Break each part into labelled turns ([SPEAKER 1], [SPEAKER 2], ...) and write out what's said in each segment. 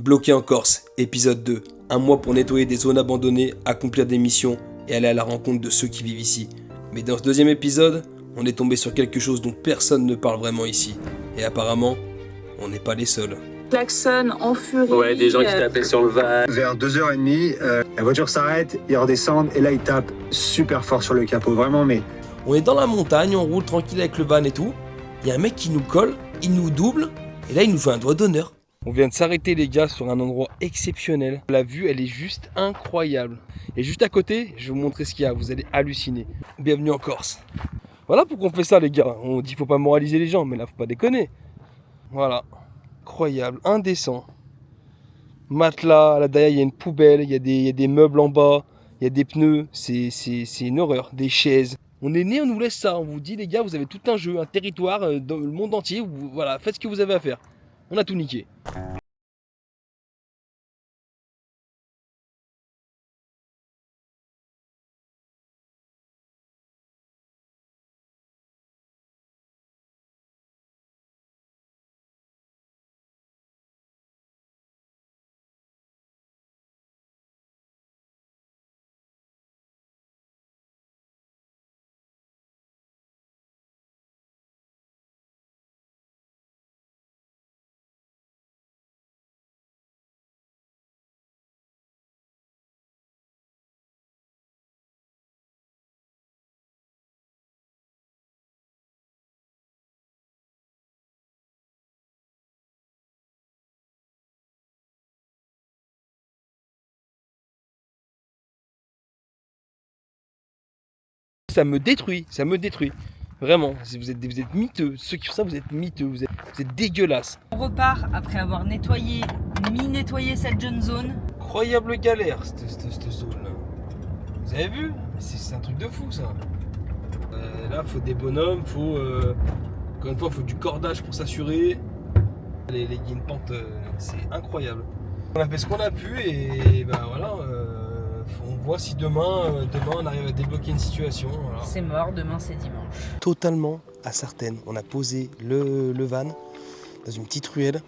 [SPEAKER 1] Bloqué en Corse, épisode 2. Un mois pour nettoyer des zones abandonnées, accomplir des missions et aller à la rencontre de ceux qui vivent ici. Mais dans ce deuxième épisode, on est tombé sur quelque chose dont personne ne parle vraiment ici. Et apparemment, on n'est pas les seuls.
[SPEAKER 2] Klaxon en furie.
[SPEAKER 3] Ouais, des gens qui tapaient sur le van.
[SPEAKER 4] Vers 2h30, la voiture s'arrête, ils redescendent et là ils tapent super fort sur le capot, vraiment mais...
[SPEAKER 1] On est dans la montagne, on roule tranquille avec le van et tout. Il y a un mec qui nous colle, il nous double et là il nous fait un doigt d'honneur. On vient de s'arrêter les gars sur un endroit exceptionnel. La vue elle est juste incroyable. Et juste à côté, je vais vous montrer ce qu'il y a, vous allez halluciner. Bienvenue en Corse. Voilà pourquoi on fait ça les gars. On dit faut pas moraliser les gens, mais là faut pas déconner. Voilà, incroyable, indécent. Matelas, là derrière il y a une poubelle, il y a des meubles en bas, il y a des pneus, c'est une horreur, des chaises. On est né, on nous laisse ça, on vous dit les gars, vous avez tout un jeu, un territoire dans le monde entier, voilà, faites ce que vous avez à faire. On a tout niqué. Ça me détruit. Vraiment, vous êtes miteux. Ceux qui font ça, vous êtes miteux, vous êtes dégueulasses.
[SPEAKER 2] On repart après avoir mi-nettoyé cette jeune zone.
[SPEAKER 1] Incroyable galère cette zone là. Vous avez vu? C'est un truc de fou ça. Là faut des bonhommes, encore une fois faut du cordage pour s'assurer. Il y a une pente, c'est incroyable. On a fait ce qu'on a pu et ben voilà, on voit si demain on arrive à débloquer une situation. Voilà.
[SPEAKER 2] C'est mort, demain c'est dimanche.
[SPEAKER 1] Totalement à Sartène, on a posé le van dans une petite ruelle.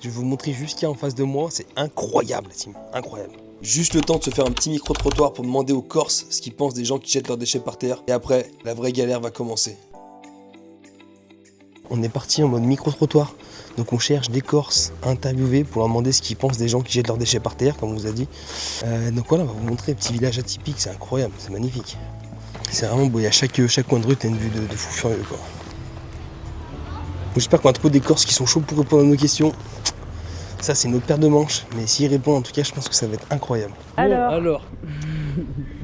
[SPEAKER 1] Je vais vous montrer juste ce qu'il y a en face de moi, c'est incroyable, team, incroyable. Juste le temps de se faire un petit micro-trottoir pour demander aux Corses ce qu'ils pensent des gens qui jettent leurs déchets par terre. Et après, la vraie galère va commencer. On est parti en mode micro-trottoir. Donc on cherche des Corses à interviewer pour leur demander ce qu'ils pensent des gens qui jettent leurs déchets par terre, comme on vous a dit. Donc voilà, on va vous montrer un petit village atypique, c'est incroyable, c'est magnifique. C'est vraiment beau, il y a chaque coin de rue, t'as une vue de fou furieux quoi. J'espère qu'on va trouver des Corses qui sont chauds pour répondre à nos questions. Ça c'est notre paire de manches, mais s'ils répondent en tout cas je pense que ça va être incroyable. Alors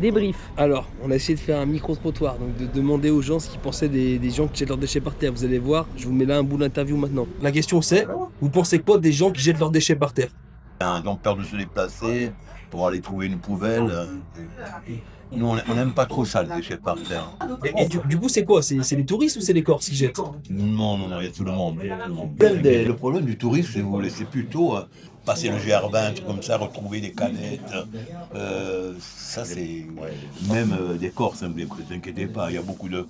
[SPEAKER 2] Débrief.
[SPEAKER 1] Alors, on a essayé de faire un micro-trottoir, donc de demander aux gens ce qu'ils pensaient des gens qui jettent leurs déchets par terre. Vous allez voir, je vous mets là un bout d'interview maintenant. La question c'est, vous pensez quoi des gens qui jettent leurs déchets par terre?
[SPEAKER 5] Ils ont peur de se déplacer pour aller trouver une poubelle. Nous, on n'aime pas trop ça, les déchets par terre.
[SPEAKER 1] Et du coup, c'est quoi? C'est les touristes ou c'est les Corses qui jettent?
[SPEAKER 5] Non, il y a tout le monde. Le problème du tourisme, c'est que vous laissez plutôt passer le GR20, comme ça, retrouver des canettes. Ça, c'est... Même des Corses, ne vous inquiétez pas, il y a beaucoup de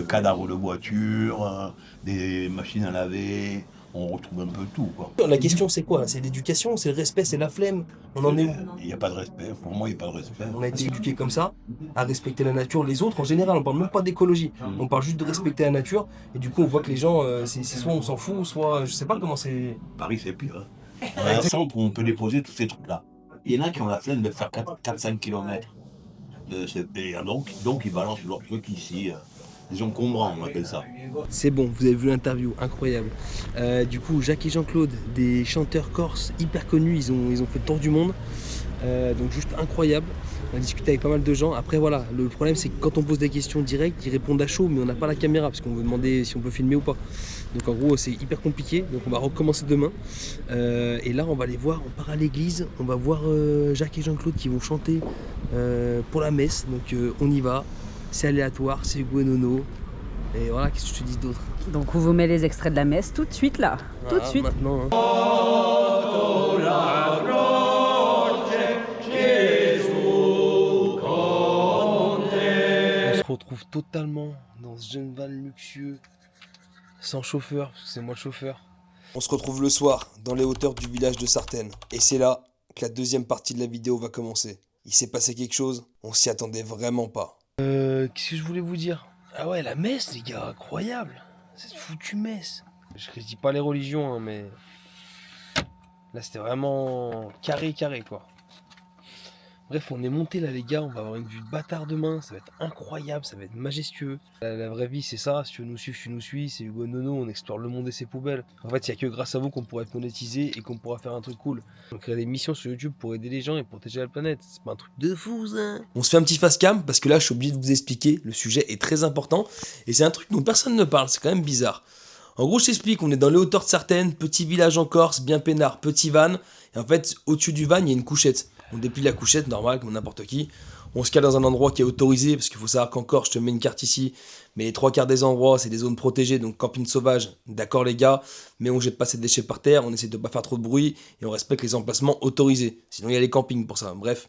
[SPEAKER 5] cadavres de voitures, des machines à laver. On retrouve un peu tout, quoi.
[SPEAKER 1] La question c'est quoi? C'est l'éducation, c'est le respect, c'est la flemme. On en est où?
[SPEAKER 5] Il n'y a pas de respect, pour moi il n'y a pas de respect.
[SPEAKER 1] On a été éduqués comme ça, à respecter la nature, les autres en général, on parle même pas d'écologie, on parle juste de respecter la nature, et du coup on voit que les gens, c'est soit on s'en fout, soit je sais pas comment c'est...
[SPEAKER 5] Paris c'est pire. On a un centre où on peut déposer tous ces trucs-là. Il y en a qui ont la flemme de faire 4-5 km. Donc ils balancent leurs trucs ici. Des encombrants, on appelle ça.
[SPEAKER 1] C'est bon, vous avez vu l'interview, incroyable. Du coup, Jacques et Jean-Claude, des chanteurs corses hyper connus, ils ont fait le tour du monde. Donc juste incroyable. On a discuté avec pas mal de gens. Après voilà, le problème c'est que quand on pose des questions directes, ils répondent à chaud, mais on n'a pas la caméra parce qu'on veut demander si on peut filmer ou pas. Donc en gros c'est hyper compliqué. Donc on va recommencer demain. Et là on va aller voir, on part à l'église, on va voir Jacques et Jean-Claude qui vont chanter pour la messe. Donc on y va. C'est aléatoire, c'est Guenono. Et voilà, qu'est-ce que je te dis d'autre?
[SPEAKER 2] Donc on vous met les extraits de la messe tout de suite là. Tout de suite.
[SPEAKER 1] Maintenant. Hein. On se retrouve totalement dans ce jeune van luxueux, sans chauffeur, parce que c'est moi le chauffeur. On se retrouve le soir, dans les hauteurs du village de Sartène. Et c'est là que la deuxième partie de la vidéo va commencer. Il s'est passé quelque chose, on s'y attendait vraiment pas. Qu'est-ce que je voulais vous dire? Ah ouais, la messe, les gars, incroyable. Cette foutue messe. Je critique pas les religions, hein, mais... Là, c'était vraiment carré, quoi. Bref, on est monté là, les gars. On va avoir une vue de bâtard demain. Ça va être incroyable, ça va être majestueux. La vraie vie, c'est ça. Si tu veux nous suivre, tu nous suis. C'est Hugo Nono. On explore le monde et ses poubelles. En fait, il n'y a que grâce à vous qu'on pourra être monétisé et qu'on pourra faire un truc cool. On crée des missions sur YouTube pour aider les gens et protéger la planète. C'est pas un truc de fou, ça. On se fait un petit face cam parce que là, je suis obligé de vous expliquer. Le sujet est très important et c'est un truc dont personne ne parle. C'est quand même bizarre. En gros, je t'explique, on est dans les hauteurs de Sartène, petit village en Corse, bien peinard, petit van. Et en fait, au-dessus du van, il y a une couchette. On déplie la couchette, normal, comme n'importe qui. On se cale dans un endroit qui est autorisé, parce qu'il faut savoir qu'en Corse, je te mets une carte ici, mais les 3/4 des endroits, c'est des zones protégées, donc camping sauvage, d'accord les gars, mais on jette pas ses déchets par terre, on essaie de pas faire trop de bruit, et on respecte les emplacements autorisés. Sinon, il y a les campings pour ça, bref.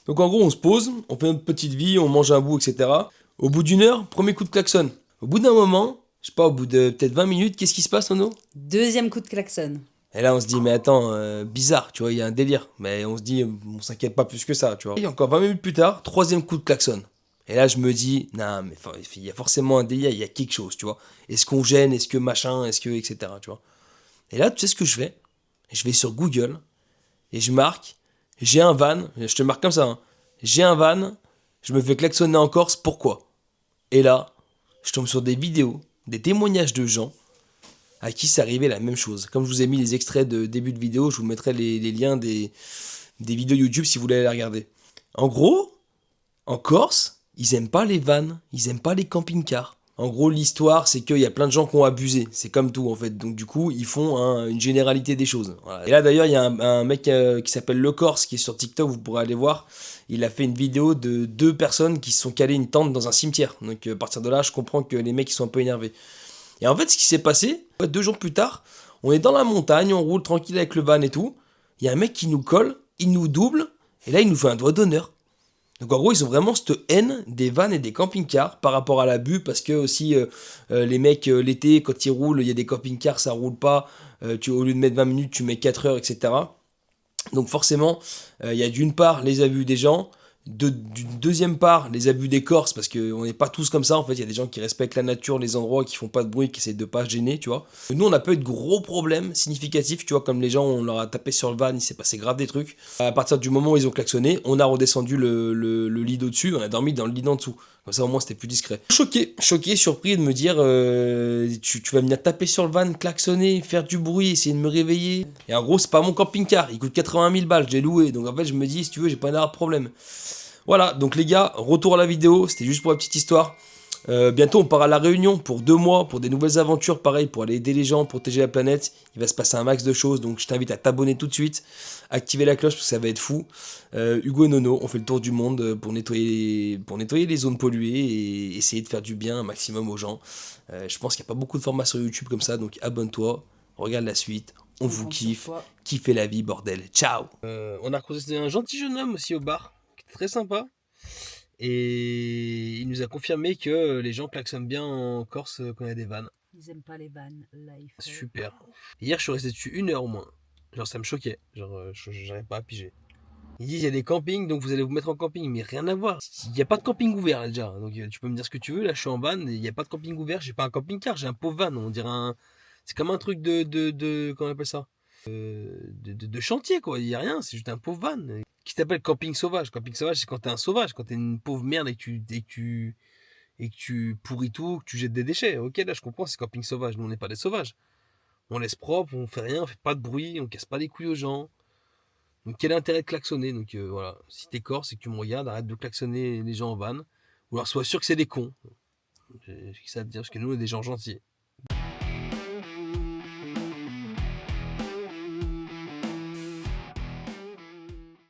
[SPEAKER 1] Donc en gros, on se pose, on fait notre petite vie, on mange un bout, etc. Au bout d'une heure, premier coup de klaxon. Au bout d'un moment... Je sais pas, au bout de peut-être 20 minutes, qu'est-ce qui se passe, Ono?
[SPEAKER 2] Deuxième coup de klaxon.
[SPEAKER 1] Et là, on se dit, mais attends, bizarre, tu vois, il y a un délire. Mais on se dit, on s'inquiète pas plus que ça, tu vois. Et encore 20 minutes plus tard, troisième coup de klaxon. Et là, je me dis, non, mais il y a forcément un délire, il y a quelque chose, tu vois. Est-ce qu'on gêne, est-ce que machin, est-ce que, etc., tu vois. Et là, tu sais ce que je fais? Je vais sur Google et je marque, j'ai un van, je te marque comme ça, hein. J'ai un van, je me fais klaxonner en Corse, pourquoi? Et là, je tombe sur des vidéos, des témoignages de gens à qui c'est arrivé la même chose. Comme je vous ai mis les extraits de début de vidéo, je vous mettrai les liens des vidéos YouTube si vous voulez les regarder. En gros, en Corse, ils aiment pas les vannes, ils aiment pas les camping-cars. En gros, l'histoire, c'est qu'il y a plein de gens qui ont abusé. C'est comme tout, en fait. Donc, du coup, ils font une généralité des choses. Voilà. Et là, d'ailleurs, il y a un mec qui s'appelle Le Corse, qui est sur TikTok, vous pourrez aller voir. Il a fait une vidéo de 2 personnes qui se sont calées une tente dans un cimetière. Donc, à partir de là, je comprends que les mecs, ils sont un peu énervés. Et en fait, ce qui s'est passé, 2 jours plus tard, on est dans la montagne, on roule tranquille avec le van et tout. Il y a un mec qui nous colle, il nous double, et là, il nous fait un doigt d'honneur. Donc en gros, ils ont vraiment cette haine des vannes et des camping-cars par rapport à l'abus, parce que aussi les mecs, l'été, quand ils roulent, il y a des camping-cars, ça roule pas, au lieu de mettre 20 minutes, tu mets 4 heures, etc. Donc forcément, il y a d'une part les abus des gens, d'une deuxième part les abus des Corses, parce qu'on n'est pas tous comme ça, en fait, il y a des gens qui respectent la nature, les endroits, qui font pas de bruit, qui essaient de pas gêner, tu vois. Nous, on n'a pas eu de gros problèmes significatifs, tu vois, comme les gens, on leur a tapé sur le van, il s'est passé grave des trucs. À partir du moment où ils ont klaxonné, on a redescendu le lit d'au-dessus, on a dormi dans le lit d'en dessous. Comme ça, au moins, c'était plus discret. Choqué, surpris de me dire, tu vas venir taper sur le van, klaxonner, faire du bruit, essayer de me réveiller. Et en gros, c'est pas mon camping-car, il coûte 80 000 balles, je l'ai loué. Donc en fait, je me dis, si tu veux, j'ai pas de problème. Voilà, donc les gars, retour à la vidéo, c'était juste pour la petite histoire. Bientôt, on part à La Réunion pour 2 mois, pour des nouvelles aventures, pareil, pour aller aider les gens, protéger la planète. Il va se passer un max de choses, donc je t'invite à t'abonner tout de suite, activer la cloche parce que ça va être fou. Hugo et Nono, on fait le tour du monde pour nettoyer les zones polluées et essayer de faire du bien un maximum aux gens. Je pense qu'il n'y a pas beaucoup de formats sur YouTube comme ça, donc abonne-toi, regarde la suite. On vous kiffe, kiffez la vie, bordel. Ciao. On a croisé un gentil jeune homme aussi au bar, qui était très sympa. Et il nous a confirmé que les gens klaxonnent bien en Corse quand il y a des vannes.
[SPEAKER 2] Ils aiment pas les vannes, là il faut...
[SPEAKER 1] Super. Hier, je suis resté dessus 1 heure au moins. Genre, ça me choquait. Genre, j'arrive pas à piger. Ils disent il y a des campings, donc vous allez vous mettre en camping. Mais rien à voir. Il n'y a pas de camping ouvert là, déjà. Donc tu peux me dire ce que tu veux. Là, je suis en van. Il n'y a pas de camping ouvert. J'ai pas un camping-car. J'ai un pauvre van. On dirait un. C'est comme un truc de comment on appelle ça, de chantier, quoi. Il n'y a rien. C'est juste un pauvre van. Qui s'appelle camping sauvage. Camping sauvage, c'est quand t'es un sauvage. Quand t'es une pauvre merde et que tu pourris tout, que tu jettes des déchets. Ok, là, je comprends. C'est camping sauvage. Nous, on n'est pas des sauvages. On laisse propre. On fait rien. On fait pas de bruit. On casse pas les couilles aux gens. Donc quel intérêt de klaxonner? Donc voilà, si t'es corse et que tu me regardes, arrête de klaxonner les gens en van. Ou alors sois sûr que c'est des cons. J'ai ça à te dire, parce que nous on est des gens gentils.